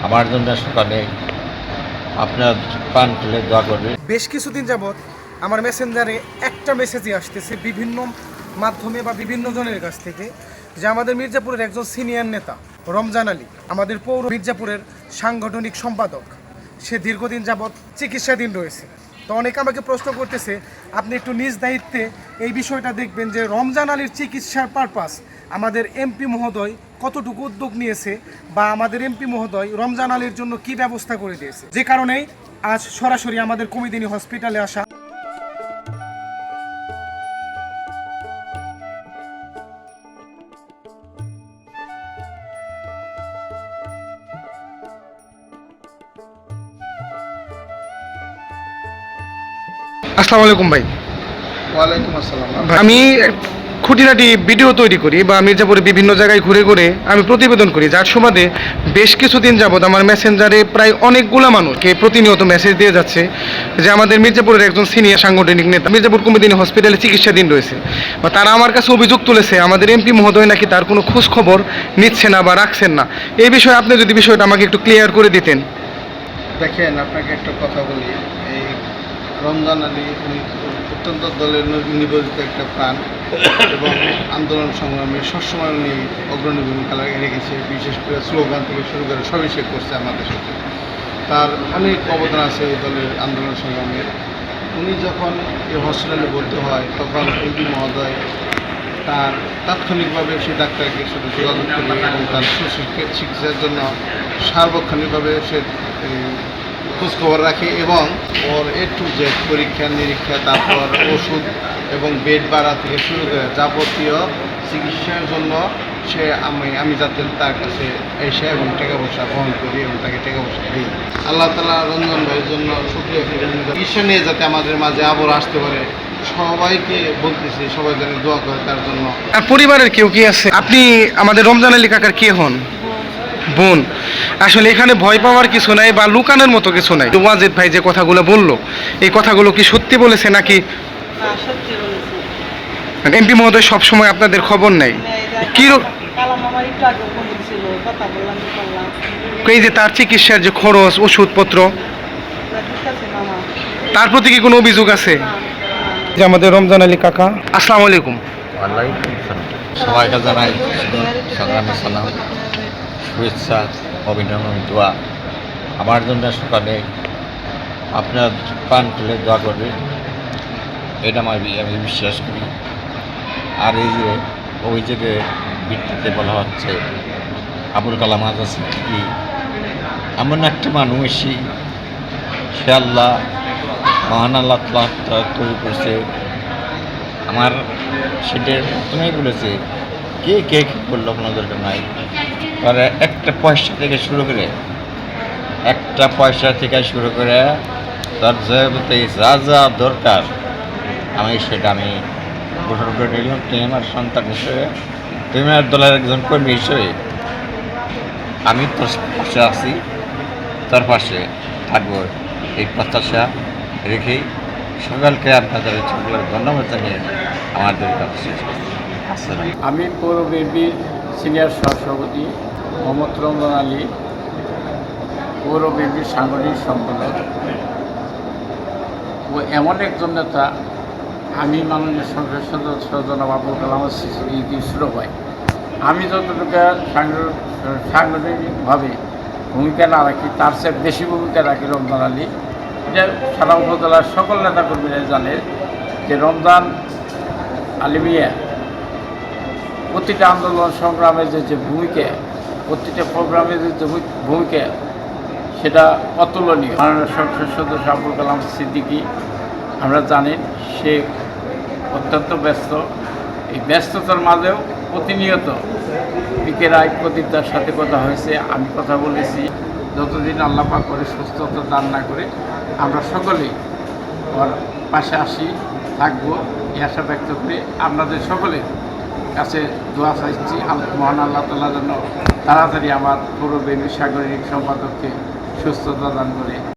আমার জন্য সকালে আপনার পান তুলে দোয়া করবে। বেশ কিছুদিন যাবৎ আমার মেসেঞ্জারে একটা মেসেজই আসতেছে বিভিন্ন মাধ্যমে বা বিভিন্ন জনের কাছ থেকে যে আমাদের মির্জাপুরের একজন সিনিয়র নেতা রমজান আলী, আমাদের পৌর মির্জাপুরের সাংগঠনিক সম্পাদক, সে দীর্ঘদিন যাবৎ চিকিৎসাধীন রয়েছে। তো অনেকে আমাকে প্রশ্ন করতেছে, আপনি একটু নিজ দায়িত্বে এই বিষয়টা দেখবেন যে রমজান আলীর চিকিৎসার পারপাস আমাদের এমপি মহোদয় কতটুকু উদ্যোগ নিয়েছে বা আমাদের এমপি মহোদয় রমজান আলীর জন্য কি ব্যবস্থা করে দিয়েছে, যে কারণেই আজ সরাসরি আমাদের কুমিদিনী হসপিটালে আসা। আসসালামু আলাইকুম ভাই। ওয়ালাইকুম আসসালাম। আমি খুঁটিনাটি ভিডিও তৈরি করি বা মির্জাপুরে বিভিন্ন জায়গায় ঘুরে ঘুরে আমি প্রতিবেদন করি, যার সুবাদে বেশ কিছুদিন যাবৎ আমার মেসেঞ্জারে প্রায় অনেকগুলো মানুষকে প্রতিনিয়ত মেসেজ দিয়ে যাচ্ছে যে আমাদের মির্জাপুরের একজন সিনিয়র সাংগঠনিক নেতা মির্জাপুর কুমিদিনী হসপিটালে চিকিৎসাধীন রয়েছে, বা তারা আমার কাছে অভিযোগ তুলেছে আমাদের এমপি মহোদয় নাকি তার কোনো খোঁজ খবর নিচ্ছে না বা রাখছেন না। এই বিষয়ে আপনি যদি বিষয়টা আমাকে একটু ক্লিয়ার করে দিতেন। দেখেন, আপনাকে একটা কথা বলি, এই রমজান আলী উনি অত্যন্ত দলের নিবেদিত একটা প্রাণ এবং আন্দোলন সংগ্রামে সবসময় উনি অগ্রণী ভূমিকা রেখেছে। বিশেষ করে স্লোগান থেকে শুরু করে সবই সে করছে আমাদের সাথে। তার অনেক অবদান আছে এই দলের আন্দোলন সংগ্রামে। উনি যখন এই হসপিটালে ভর্তি হয় তখন এমপি মহোদয় তার তাৎক্ষণিকভাবে সেই ডাক্তারকে সাথে যোগাযোগ করে এবং তার চিকিৎসার জন্য সার্বক্ষণিকভাবে সে খোঁজখবর রাখে এবং ওর টু জেড পরীক্ষা নিরীক্ষা, তারপর ওষুধ এবং বেড বাড়া থেকে শুরু করে যাবতীয় চিকিৎসার জন্য সে আমি যাতে তার কাছে এসে এবং টাকা পয়সা বহন করি এবং তাকে টাকা পয়সা দিই। আল্লাহ তাআলা রঞ্জন ভাইয়ের জন্য শুকরিয়া চিকিৎসা নিয়ে যাতে আমাদের মাঝে আবার আসতে পারে সবাইকে বলতেছি, সবাই যেন দোয়া করে তার জন্য। আর পরিবারের কেউ কি আছে? আপনি আমাদের রমজান আলী কাকার কে হন? বোন। আসলে এখানে ভয় পাওয়ার কিছু নাই বা লুকানোর মতো কিছু নাই। ওয়াজেদ ভাই যে কথাগুলো বললো, এই কথাগুলো কি সত্যি বলেছে নাকি? এমপি মহোদয় সবসময় আপনাদের খবর নেই? কি এই যে তার চিকিৎসার যে খরচ, ওষুধপত্র, তার প্রতি কি কোনো অভিযোগ আছে? যে আমাদের রমজান আলী কাকা। আসসালামু আলাইকুম। ওয়ালাইকুম আসসালাম। সবাইকে জানাই সংগ্রামী সালাম, শুভেচ্ছা, অভিনন্দন, দোয়া। আমার জন্য সকালে আপনার পান তুলে দোয়া করবে, এটা আমি বিশ্বাস করি। আর এই যে অভিযোগের ভিত্তিতে বলা হচ্ছে আবুল কালাম আজাদ সিদ্দিকী এমন একটা মানুষই, সে আল্লাহ মহান আল্লাহ তৈরি করছে। আমার সেটার প্রথমেই বলেছে কে কে কী করলো আপনাদের নাই, তাহলে একটা পয়সা থেকে শুরু করে তার যা যা দরকার আমি গঠন করে নিলাম। তুমি আমার সন্তান হিসেবে, তুমি আমার দলের একজন কর্মী হিসেবে আমি তোর পাশে আছি, তোর পাশে থাকবো, এই প্রত্যাশা রেখেই সকালকে আপনাদের ধন্যবাদ জানিয়ে আমাদের কাছে শেষ করছি। আমি পৌর বিএনপির সিনিয়র সহসভাপতি মোহাম্মদ রমজান আলী, পৌর বিএনপির সাংগঠনিক সম্পাদক ও এমন একজন নেতা। আমি মাননীয় সংসদ সদস্য জনাব আবুল কালাম আজাদ সিদ্দিকী শুরু হয়। আমি যতটুকু সাংগঠনিকভাবে ভূমিকা না রাখি, তার চেয়ে বেশি ভূমিকা রাখি রমজান আলী। এটা সারা উপজেলার সকল নেতাকর্মীরা জানে যে রমজান আলী মিয়া প্রতিটা আন্দোলন সংগ্রামে যে ভূমিকা, প্রতিটা প্রোগ্রামে যে ভূমিকা, সেটা অতুলনীয়। মাননীয় সংসদ সদস্য আবুল কালাম সিদ্দিকী আমরা জানেন সে অত্যন্ত ব্যস্ত। এই ব্যস্ততার মাঝেও প্রতিনিয়ত পিকে রায় প্রদীপদার সাথে কথা হয়েছে, আমি কথা বলেছি। যতদিন আল্লাহ পাক করে সুস্থতা দান না করে আমরা সকলেই ওর পাশে আসি, থাকবো, এই আশা ব্যক্ত করে আপনাদের সকলের কাছে দোয়া চাইছি মহান আল্লাহ তাআলা যেন তাড়াতাড়ি আমার পৌর বিএনপির সাংগঠনিক সম্পাদককে সুস্থতা দান করে।